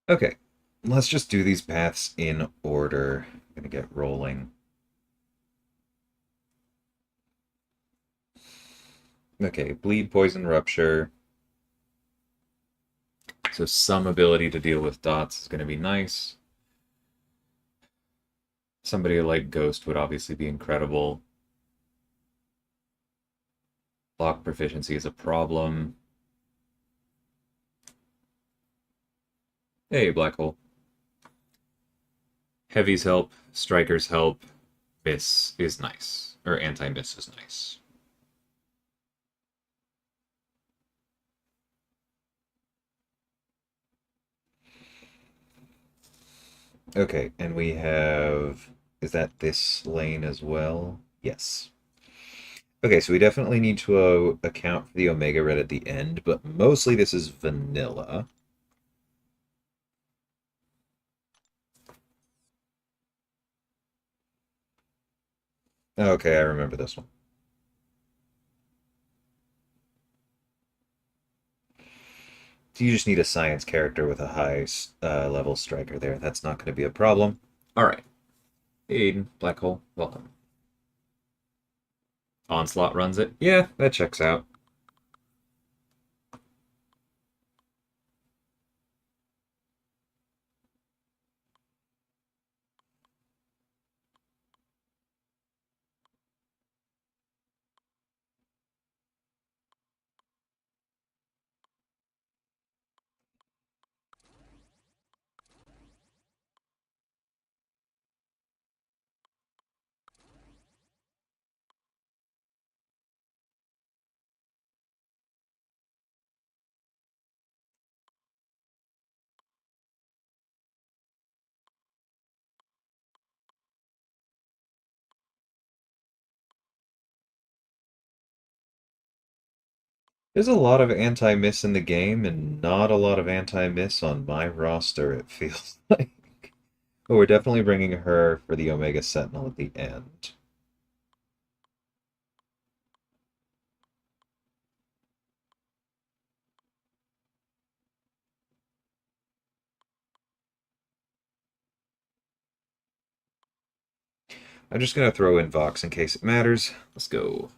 Okay, let's just do these paths in order. I'm gonna get rolling. Okay, bleed, poison, rupture. So some ability to deal with dots is gonna be nice. Somebody like Ghost would obviously be incredible. Block proficiency is a problem. Hey, Black Hole. Heavy's help, Striker's help, Miss is nice. Or anti-miss is nice. Okay, and we have... Is that this lane as well? Yes. Okay, so we definitely need to account for the Omega Red at the end, but mostly this is vanilla. Okay, I remember this one. You just need a science character with a high level striker there. That's not going to be a problem. All right. Aiden, Black Hole, welcome. Onslaught runs it. Yeah, that checks out. There's a lot of anti-miss in the game, and not a lot of anti-miss on my roster, it feels like. But we're definitely bringing her for the Omega Sentinel at the end. I'm just going to throw in Vox in case it matters. Let's go.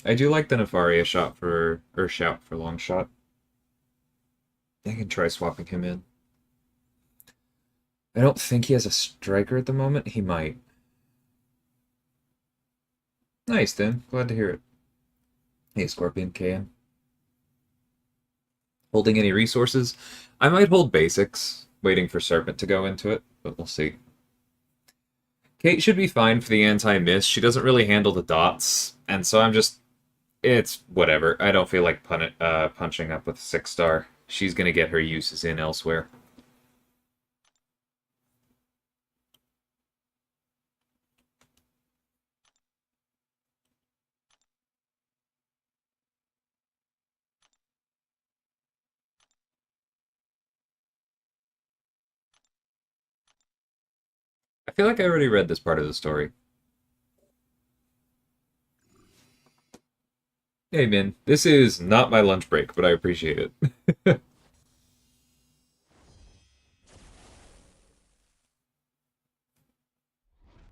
I do like the Nefaria shot for, or shout for long shot. I can try swapping him in. I don't think he has a striker at the moment. He might. Nice, then. Glad to hear it. Hey, Scorpion KN. Holding any resources? I might hold basics, waiting for Serpent to go into it, but we'll see. Kate should be fine for the anti-miss. She doesn't really handle the dots, and so I'm just... It's whatever. I don't feel like punching up with 6-star. She's going to get her uses in elsewhere. I feel like I already read this part of the story. Hey, Min. This is not my lunch break, but I appreciate it.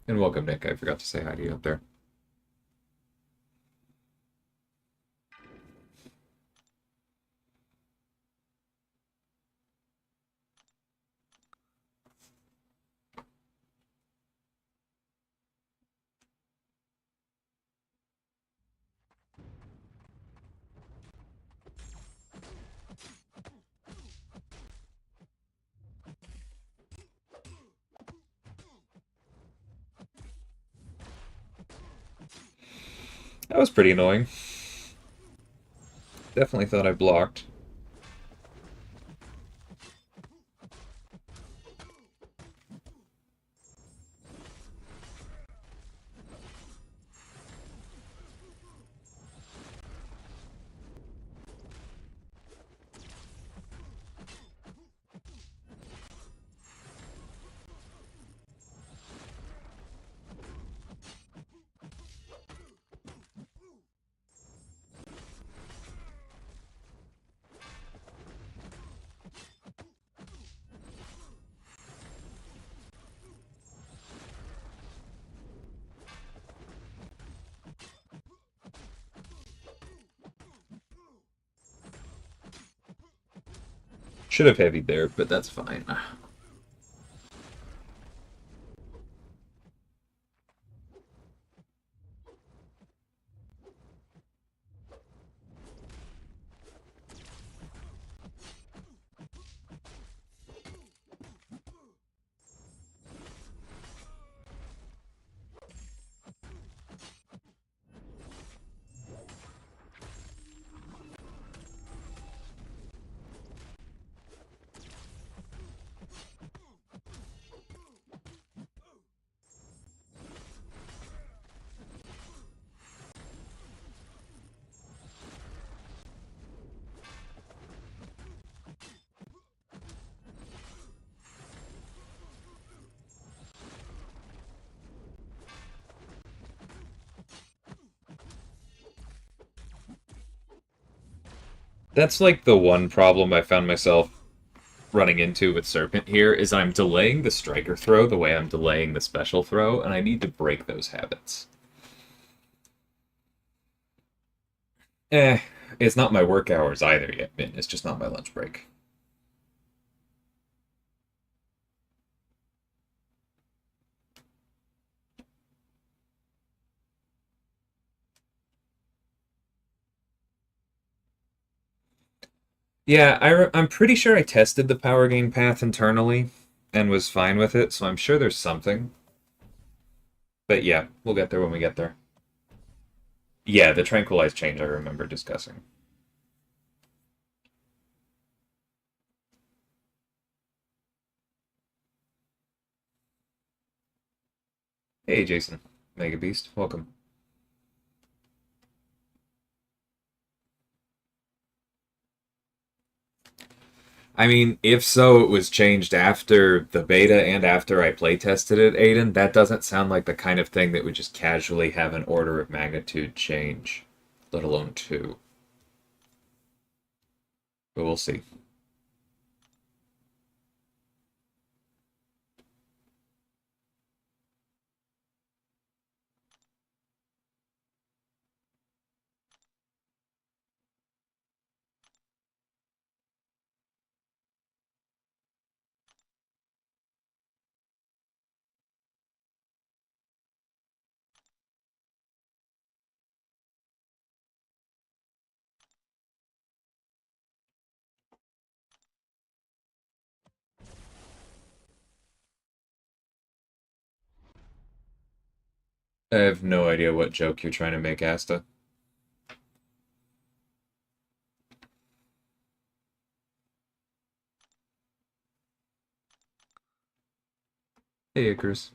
And welcome, Nick. I forgot to say hi to you up there. That was pretty annoying. Definitely thought I blocked. Should have heavied there, but that's fine. That's like the one problem I found myself running into with Serpent here is I'm delaying the striker throw the way I'm delaying the special throw, and I need to break those habits. It's not my work hours either yet, Min. It's just not my lunch break. Yeah, I'm pretty sure I tested the power gain path internally and was fine with it, so I'm sure there's something. But yeah, we'll get there when we get there. Yeah, the tranquilized change I remember discussing. Hey, Jason. Mega Beast, welcome. I mean, if so, it was changed after the beta and after I play tested it, Aiden. That doesn't sound like the kind of thing that would just casually have an order of magnitude change, let alone two. But we'll see. I have no idea what joke you're trying to make, Asta. Hey, Icarus.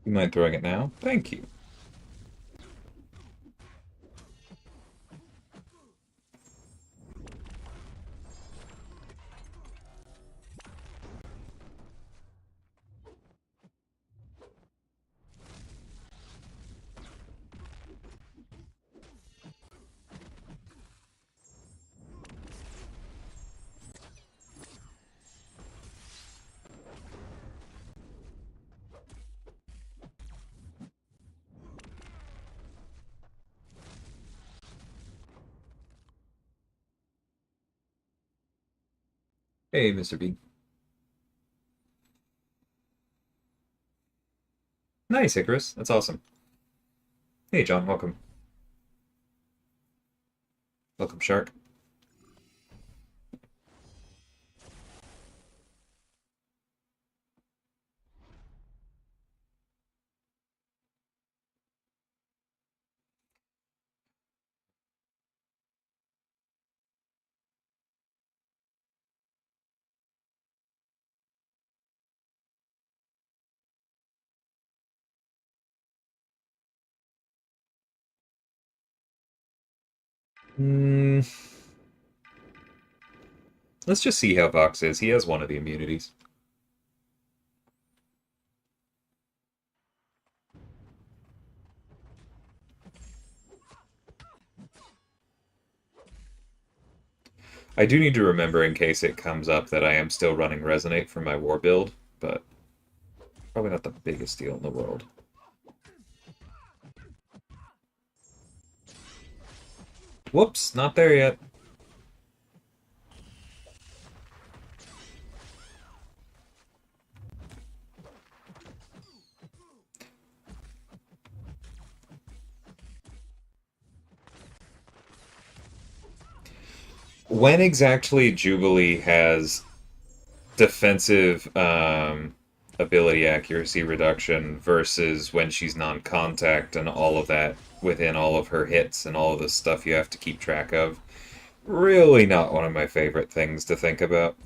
You mind throwing it now? Thank you. Hey, Mr. B. Nice, Icarus. That's awesome. Hey, John. Welcome. Welcome, Shark. Hmm. Let's just see how Vox is. He has one of the immunities. I do need to remember in case it comes up that I am still running Resonate for my war build, but probably not the biggest deal in the world. Whoops, not there yet. When exactly Jubilee has defensive ability accuracy reduction versus when she's non-contact and all of that within all of her hits and all of the stuff you have to keep track of. Really not one of my favorite things to think about.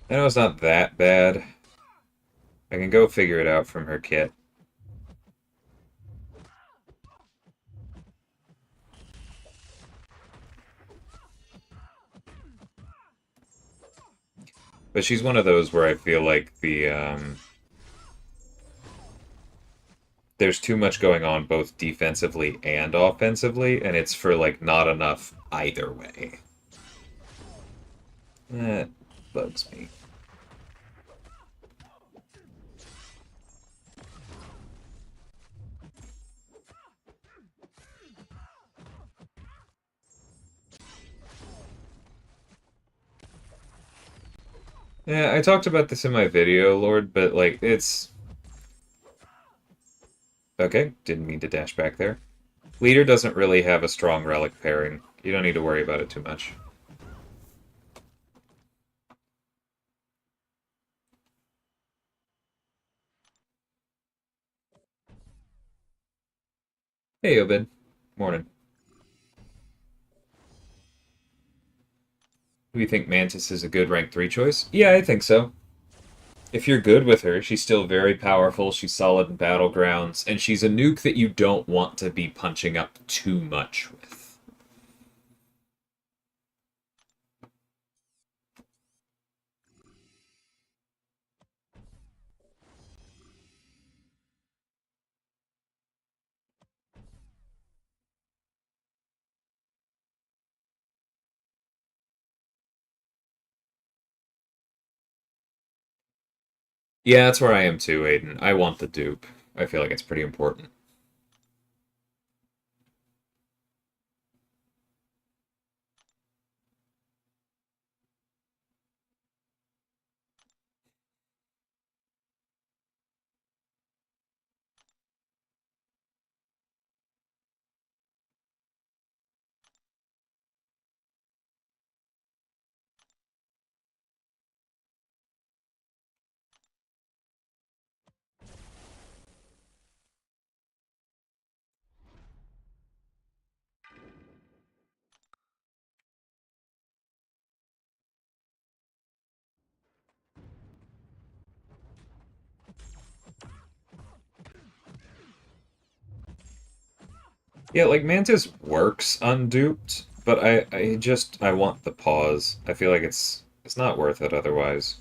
I know it's not that bad. I can go figure it out from her kit. But she's one of those where I feel like there's too much going on both defensively and offensively, and it's for, like, not enough either way. That bugs me. Yeah, I talked about this in my video, Lord, but, like, it's... Okay, didn't mean to dash back there. Leader doesn't really have a strong relic pairing. You don't need to worry about it too much. Hey, Obed. Morning. Do you think Mantis is a good rank 3 choice? Yeah, I think so. If you're good with her, she's still very powerful, she's solid in battlegrounds, and she's a nuke that you don't want to be punching up too much with. Yeah, that's where I am too, Aiden. I want the dupe. I feel like it's pretty important. Yeah, like, Mantis works unduped, but I want the pause. I feel like it's not worth it otherwise.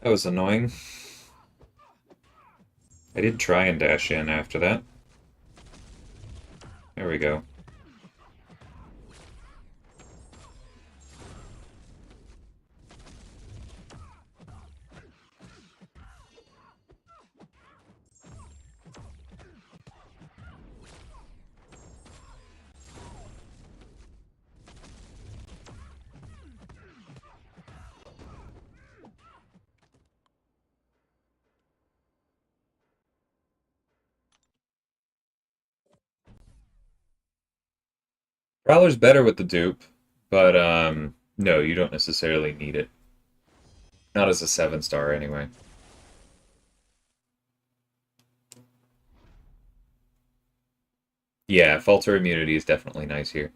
That was annoying. I did try and dash in after that. There we go. Prowler's better with the dupe, but no, you don't necessarily need it. Not as a 7-star anyway. Yeah, Falter immunity is definitely nice here.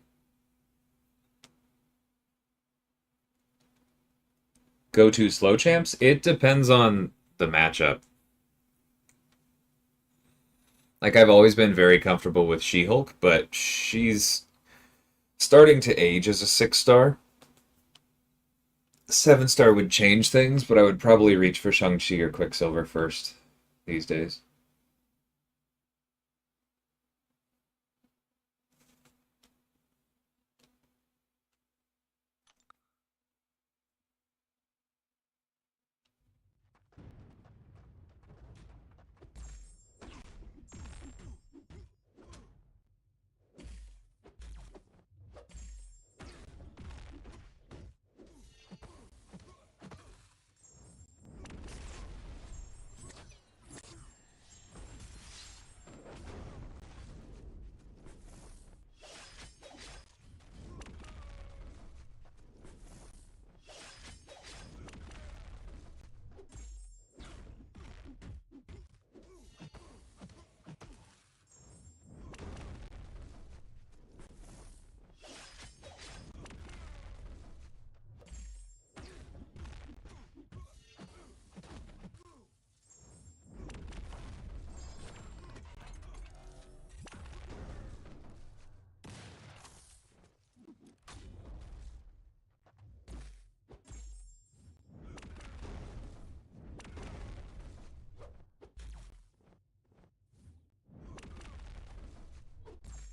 Go-to slow champs? It depends on the matchup. Like, I've always been very comfortable with She-Hulk, but she's starting to age as a 6-star. 7-star would change things, but I would probably reach for Shang-Chi or Quicksilver first these days.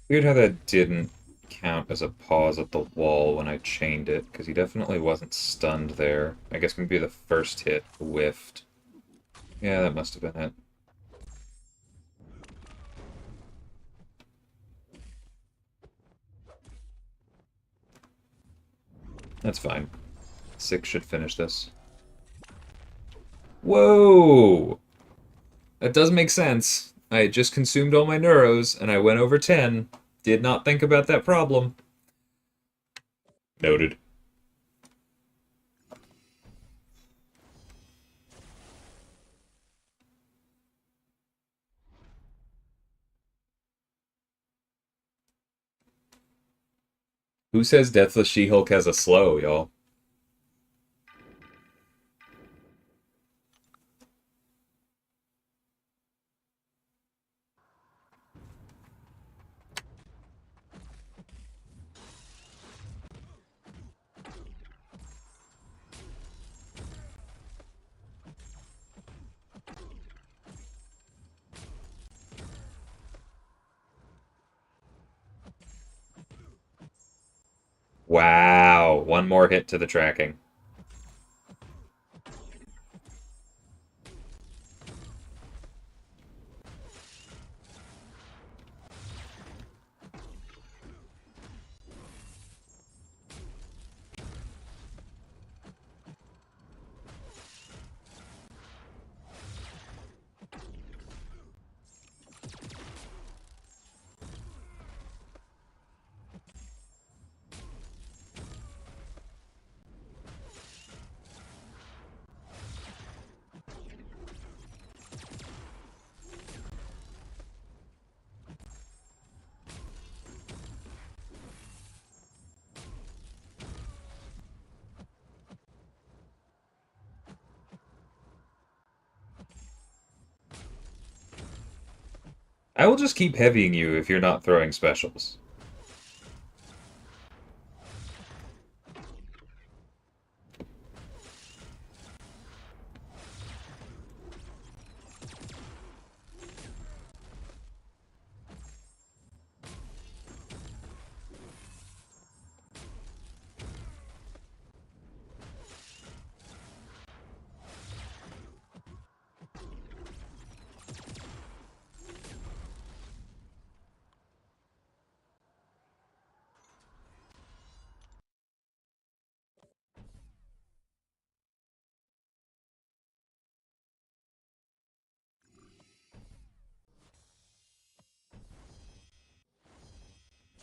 Weird how that didn't count as a pause at the wall when I chained it, because he definitely wasn't stunned there. I guess maybe the first hit whiffed. Yeah, that must have been it. That's fine. 6 should finish this. Whoa! That does make sense. I had just consumed all my neuros, and I went over 10. Did not think about that problem. Noted. Who says Deathless She-Hulk has a slow, y'all? Wow, one more hit to the tracking. I will just keep heavying you if you're not throwing specials.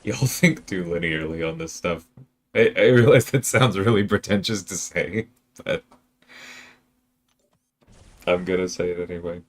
Y'all think too linearly on this stuff. I realize that sounds really pretentious to say, but I'm gonna say it anyway.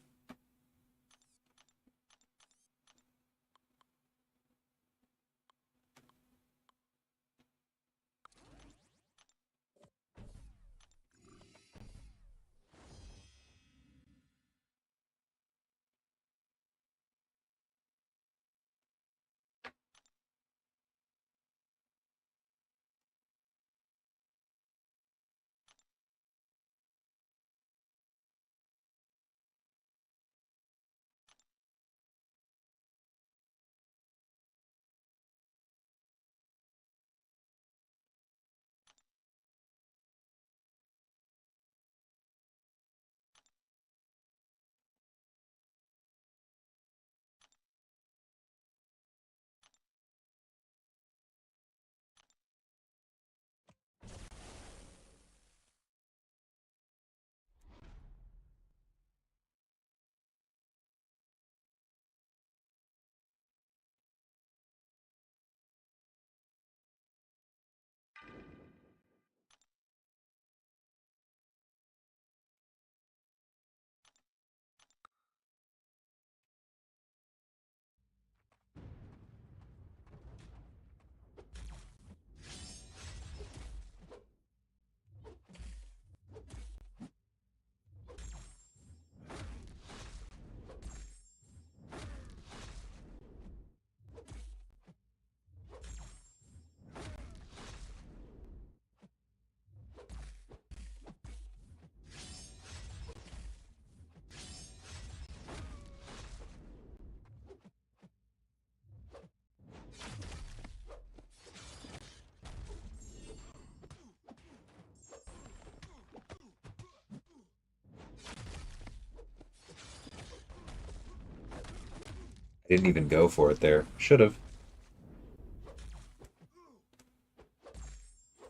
I didn't even go for it there. Should have.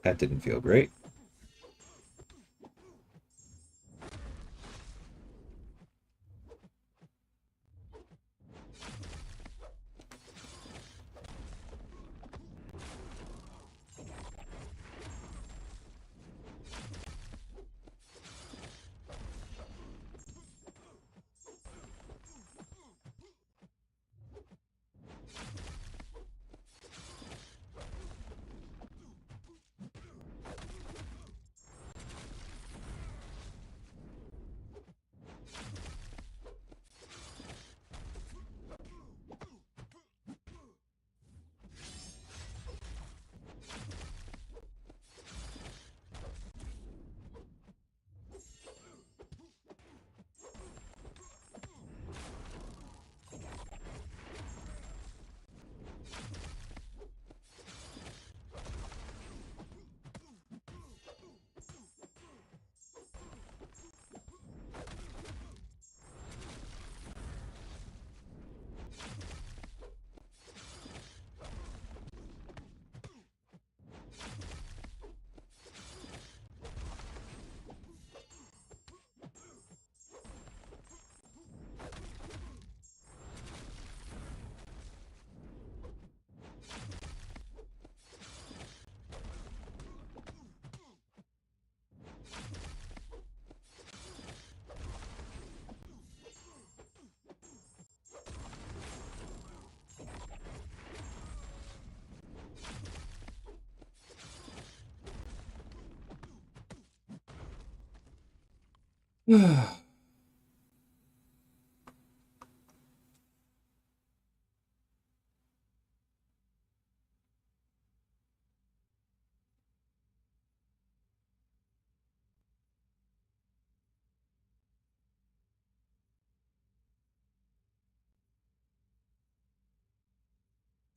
That didn't feel great.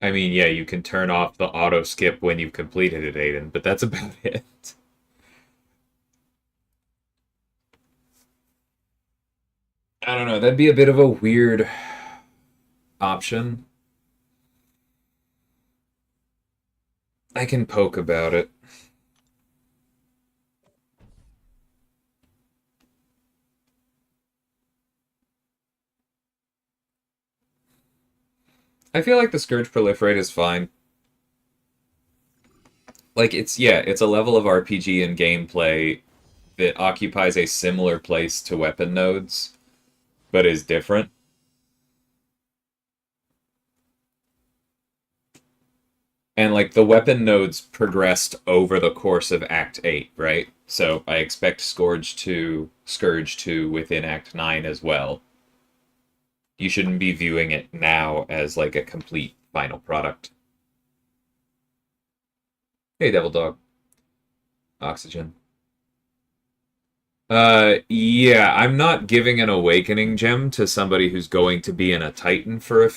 I mean, yeah, you can turn off the auto skip when you've completed it, Aiden, but that's about it. I don't know, that'd be a bit of a weird option. I can poke about it. I feel like the Scourge Proliferate is fine. Like, it's a level of RPG and gameplay that occupies a similar place to weapon nodes, but is different. And like the weapon nodes progressed over the course of Act 8, right? So I expect Scourge 2 within Act 9 as well. You shouldn't be viewing it now as like a complete final product. Hey, Devil Dog. Oxygen. Yeah, I'm not giving an awakening gem to somebody who's going to be in a Titan for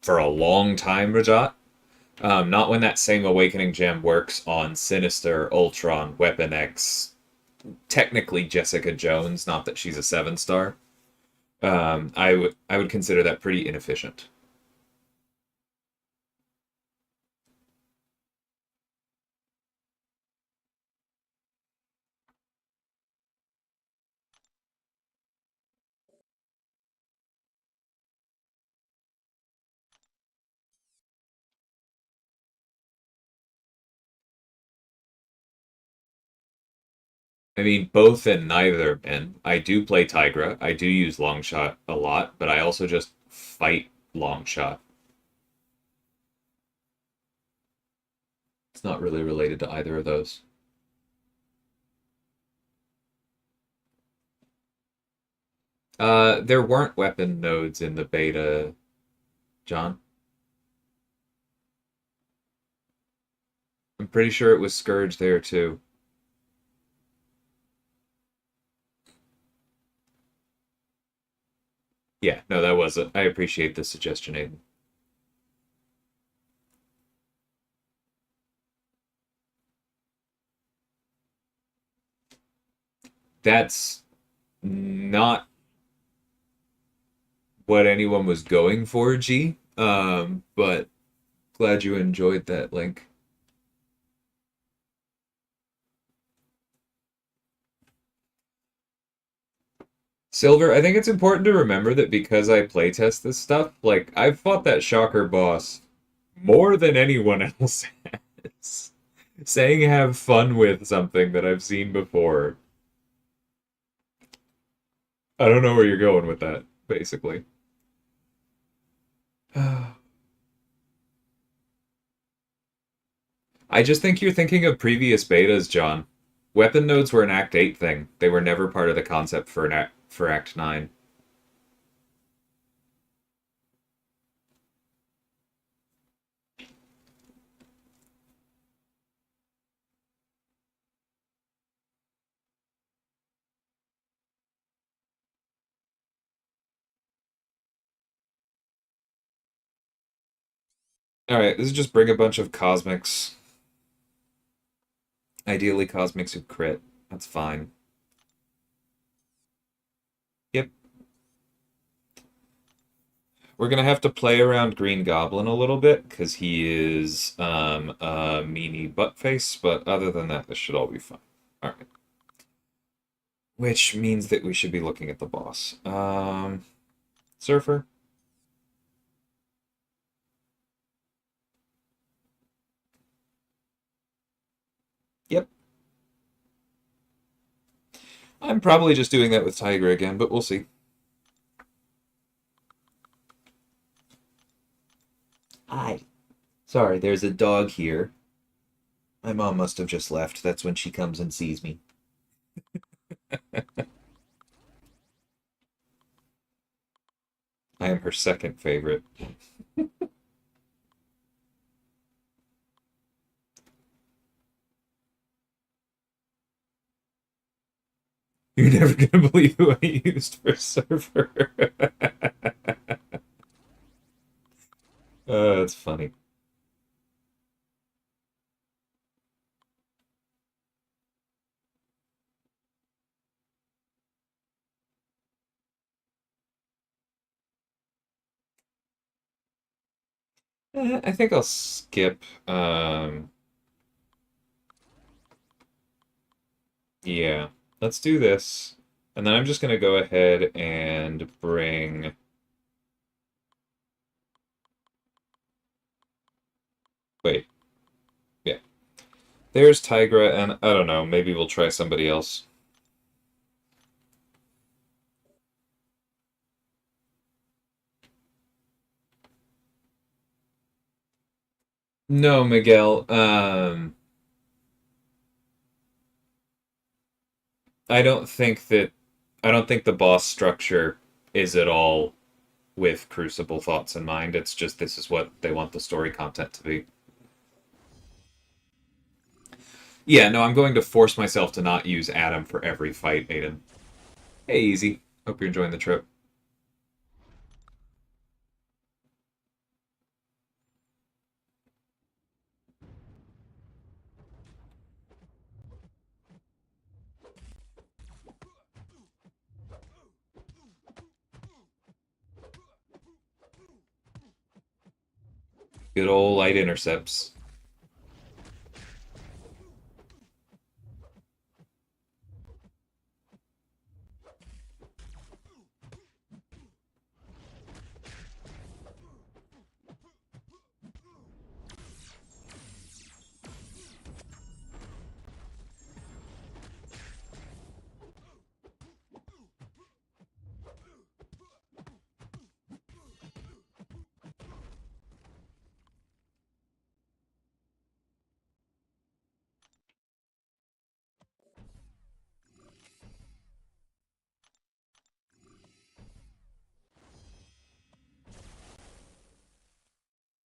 a long time, Rajat. Not when that same awakening gem works on Sinister, Ultron, Weapon X, technically Jessica Jones, not that she's a 7-star. I would consider that pretty inefficient. I mean, both and neither, man. I do play Tigra. I do use Longshot a lot, but I also just fight Longshot. It's not really related to either of those. There weren't weapon nodes in the beta, John. I'm pretty sure it was Scourge there too. Yeah, no, that wasn't. I appreciate the suggestion, Aiden. That's not what anyone was going for, G. But glad you enjoyed that link. Silver, I think it's important to remember that because I playtest this stuff, like, I've fought that Shocker boss more than anyone else has. Saying have fun with something that I've seen before. I don't know where you're going with that, basically. I just think you're thinking of previous betas, John. Weapon nodes were an Act 8 thing. They were never part of the concept for Act 9. Alright, this is just bring a bunch of cosmics. Ideally cosmics who crit. That's fine. Yep. We're gonna have to play around Green Goblin a little bit, because he is a meanie buttface, but other than that, this should all be fine. Alright. Which means that we should be looking at the boss. Surfer. Yep. I'm probably just doing that with Tiger again, but we'll see. Hi. Sorry, there's a dog here. My mom must have just left. That's when she comes and sees me. I am her second favorite. You're never gonna believe who I used for Surfer. That's funny. I think I'll skip. Yeah, let's do this. And then I'm just gonna go ahead and bring. Wait. Yeah. There's Tigra, and I don't know, maybe we'll try somebody else. No, Miguel. I don't think that I don't think the boss structure is at all with Crucible thoughts in mind. It's just this is what they want the story content to be. Yeah, no, I'm going to force myself to not use Adam for every fight, Aiden. Hey, easy. Hope you're enjoying the trip. Good old light intercepts.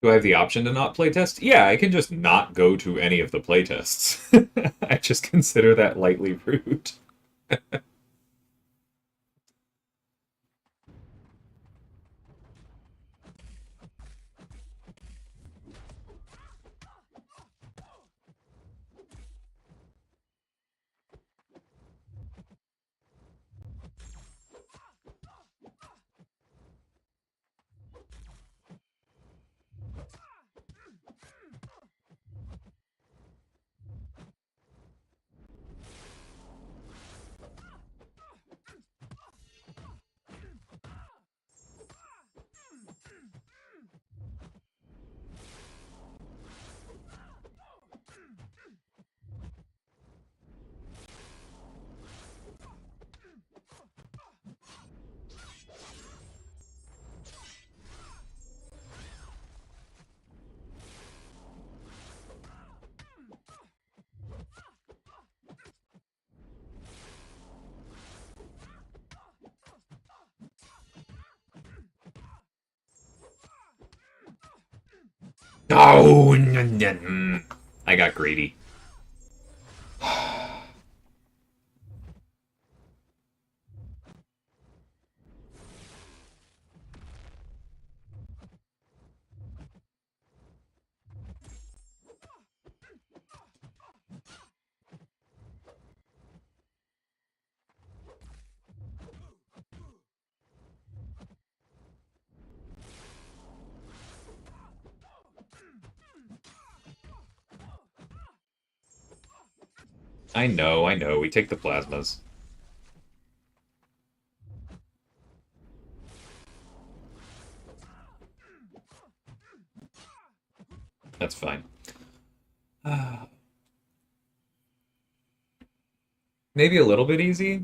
Do I have the option to not playtest? Yeah, I can just not go to any of the playtests. I just consider that lightly rude. Oh, I got greedy. I know. We take the plasmas. That's fine. Maybe a little bit easy.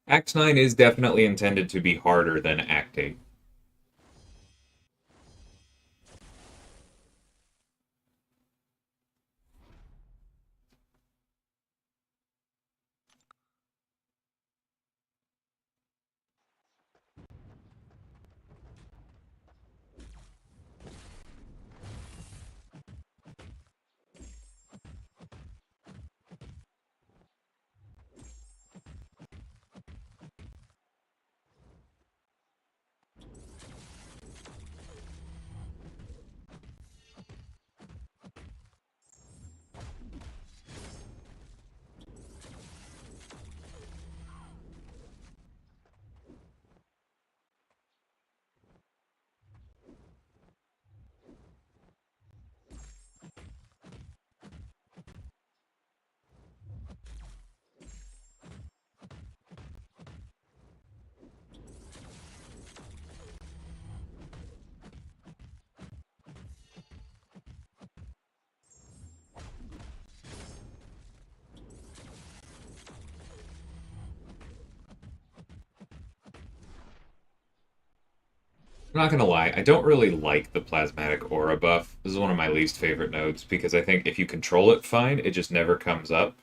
Act 9 is definitely intended to be harder than Act 8. I'm not gonna lie, I don't really like the plasmatic aura buff. This is one of my least favorite nodes because I think if you control it fine, it just never comes up.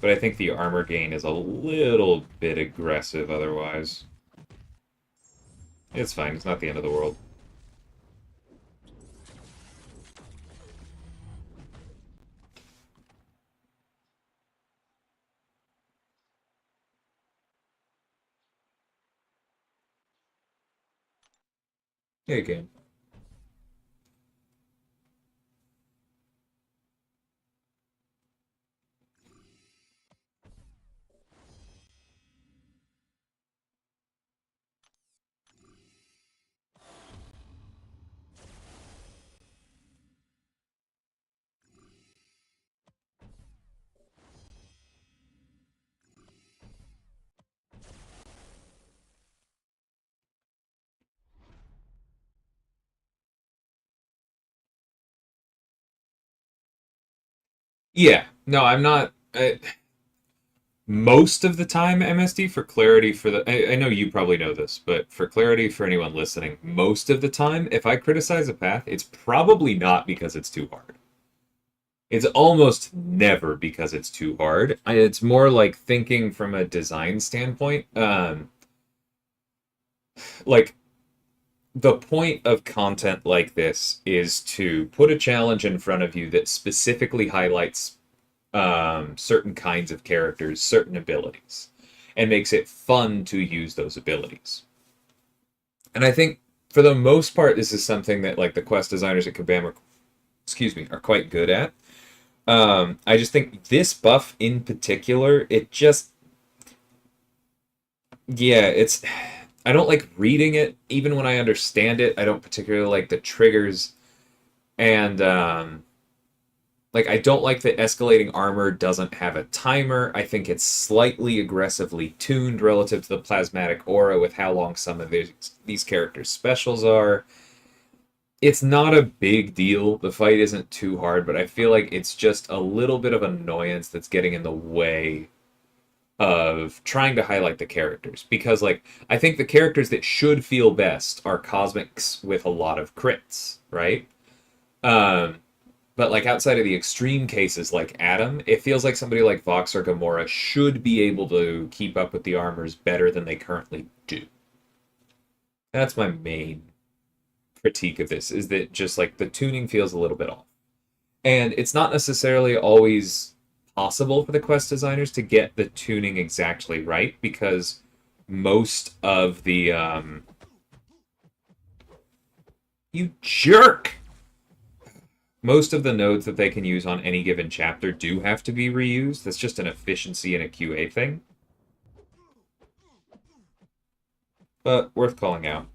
But I think the armor gain is a little bit aggressive otherwise. It's fine, it's not the end of the world. Yeah, you can. Yeah, no, I'm not. Most of the time, MSD for clarity for the. I know you probably know this, but for clarity for anyone listening, most of the time, if I criticize a path, it's probably not because it's too hard. It's almost never because it's too hard. It's more like thinking from a design standpoint. Like the point of content like this is to put a challenge in front of you that specifically highlights certain kinds of characters, certain abilities, and makes it fun to use those abilities. And I think for the most part, this is something that like the quest designers at Kabam are quite good at. I just think this buff in particular, it just, yeah, it's. I don't like reading it, even when I understand it. I don't particularly like the triggers, and like I don't like that escalating armor doesn't have a timer. I think it's slightly aggressively tuned relative to the plasmatic aura with how long some of these characters' specials are. It's not a big deal. The fight isn't too hard, but I feel like it's just a little bit of annoyance that's getting in the way of trying to highlight the characters. Because, like, I think the characters that should feel best are cosmics with a lot of crits, right? Um, but, like, outside of the extreme cases like Adam, it feels like somebody like Vox or Gamora should be able to keep up with the armors better than they currently do. That's my main critique of this, is that just, like, the tuning feels a little bit off. And it's not necessarily always possible for the quest designers to get the tuning exactly right because most of the you jerk, most of the nodes that they can use on any given chapter do have to be reused. That's just an efficiency and a QA thing, but worth calling out.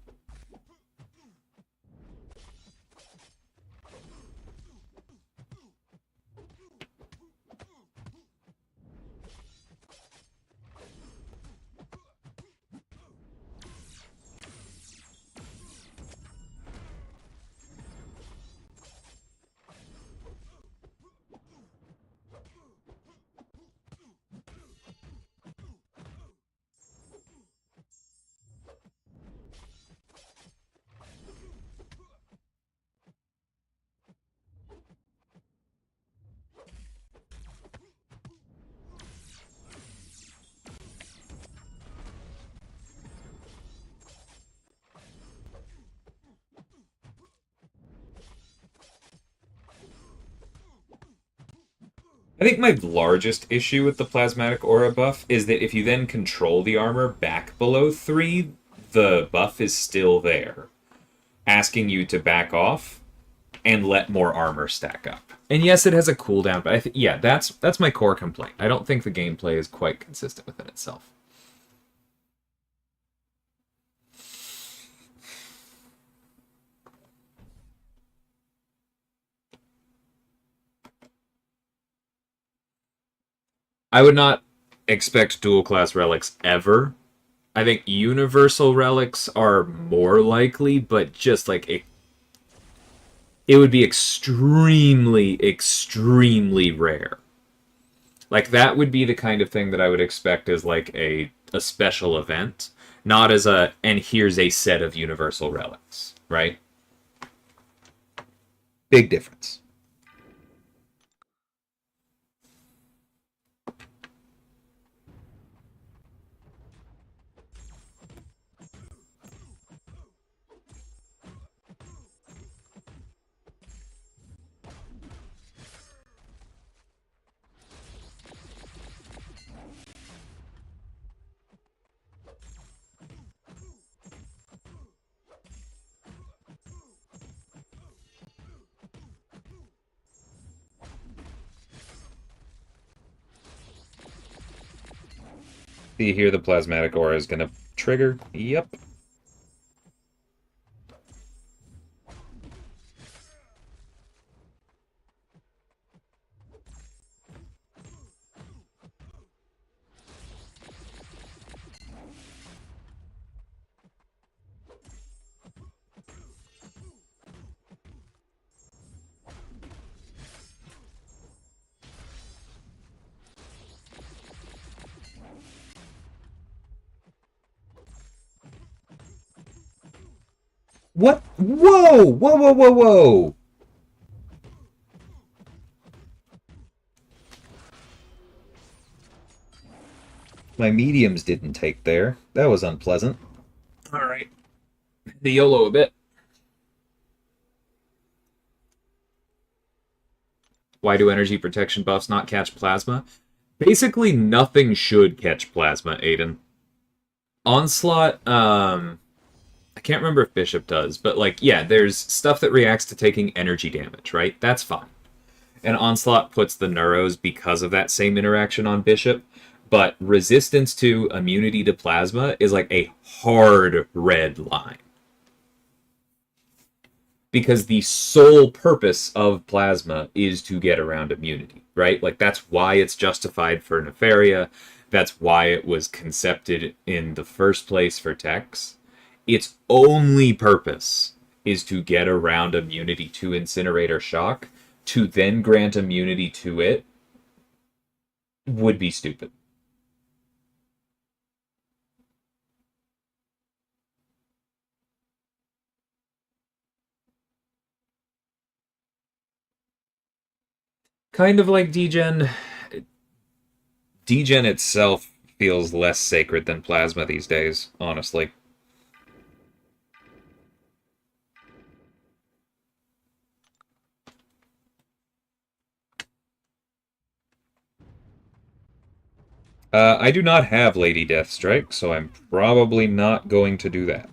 I think my largest issue with the plasmatic aura buff is that if you then control the armor back below 3, the buff is still there, asking you to back off and let more armor stack up. And yes, it has a cooldown, but yeah, that's my core complaint. I don't think the gameplay is quite consistent within itself. I would not expect dual class relics ever. I think universal relics are more likely, but just like it would be extremely, extremely rare. Like that would be the kind of thing that I would expect as like a special event. not as a, and here's a set of universal relics, right? Big difference. Do you hear the plasmatic aura is going to trigger? Yep. What? Whoa! Whoa, whoa, whoa, whoa! My mediums didn't take there. That was unpleasant. Alright. The YOLO a bit. Why do energy protection buffs not catch plasma? Basically, nothing should catch plasma, Aiden. Onslaught, I can't remember if Bishop does, but, like, yeah, there's stuff that reacts to taking energy damage, right? That's fine. And Onslaught puts the Neuros because of that same interaction on Bishop, but resistance to immunity to plasma is like a hard red line. Because the sole purpose of plasma is to get around immunity, right? Like, that's why it's justified for Nefaria. That's why it was concepted in the first place for Tex. Its only purpose is to get around immunity to Incinerate or Shock. To then grant immunity to it would be stupid. Kind of like Degen. Degen itself feels less sacred than Plasma these days, honestly. I do not have Lady Deathstrike, so I'm probably not going to do that.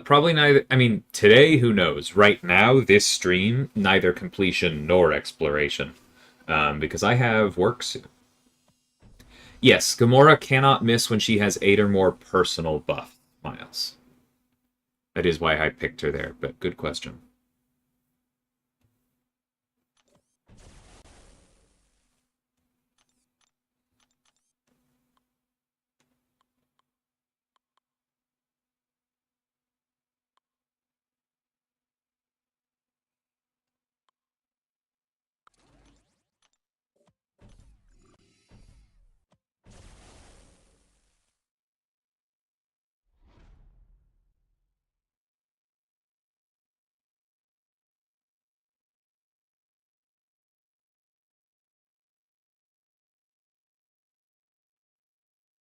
Probably neither. I mean, today, who knows? Right now, this stream, neither completion nor exploration. Because I have work soon. Yes, Gamora cannot miss when she has 8 or more personal buff miles. That is why I picked her there, but good question.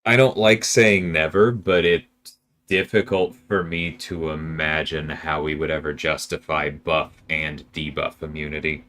I don't like saying never, but it's difficult for me to imagine how we would ever justify buff and debuff immunity.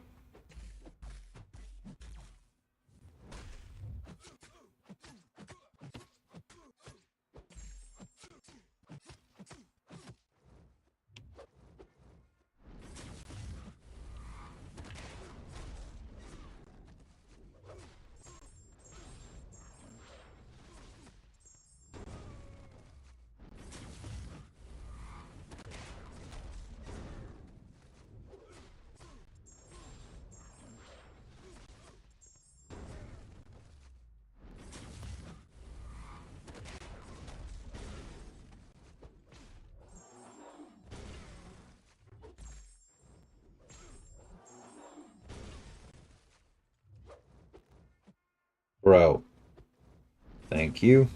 Bro. Thank you.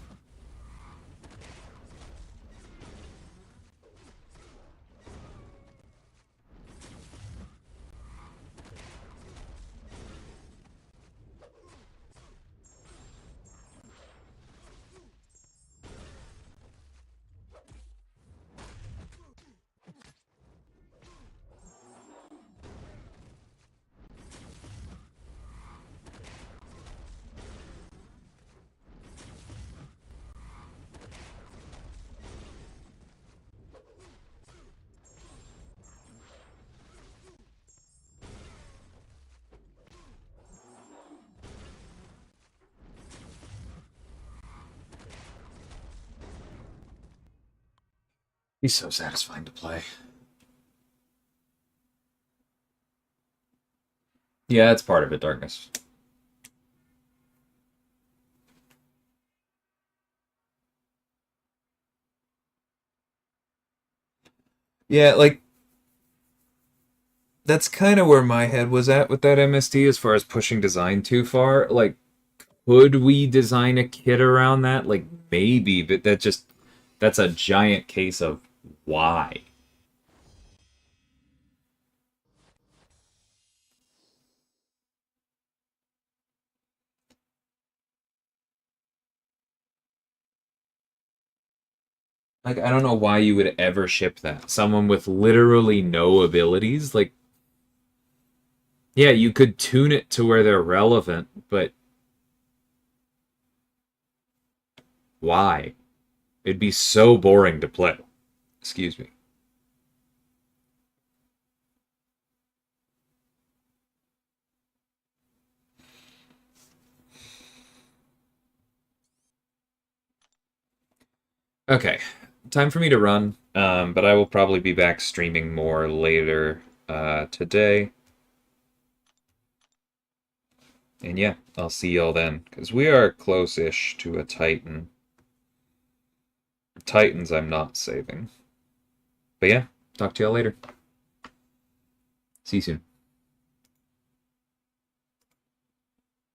He's so satisfying to play. Yeah, it's part of it, Darkness. Yeah, like, that's kind of where my head was at with that MST as far as pushing design too far. Like, could we design a kit around that? Like, maybe, but that's a giant case of why. Like, I don't know why you would ever ship that. Someone with literally no abilities, like, yeah, you could tune it to where they're relevant, but why? It'd be so boring to play. Excuse me. Okay, time for me to run, but I will probably be back streaming more later today. And yeah, I'll see y'all then, because we are close-ish to a Titan. Titans I'm not saving. But yeah, talk to y'all later. See you soon.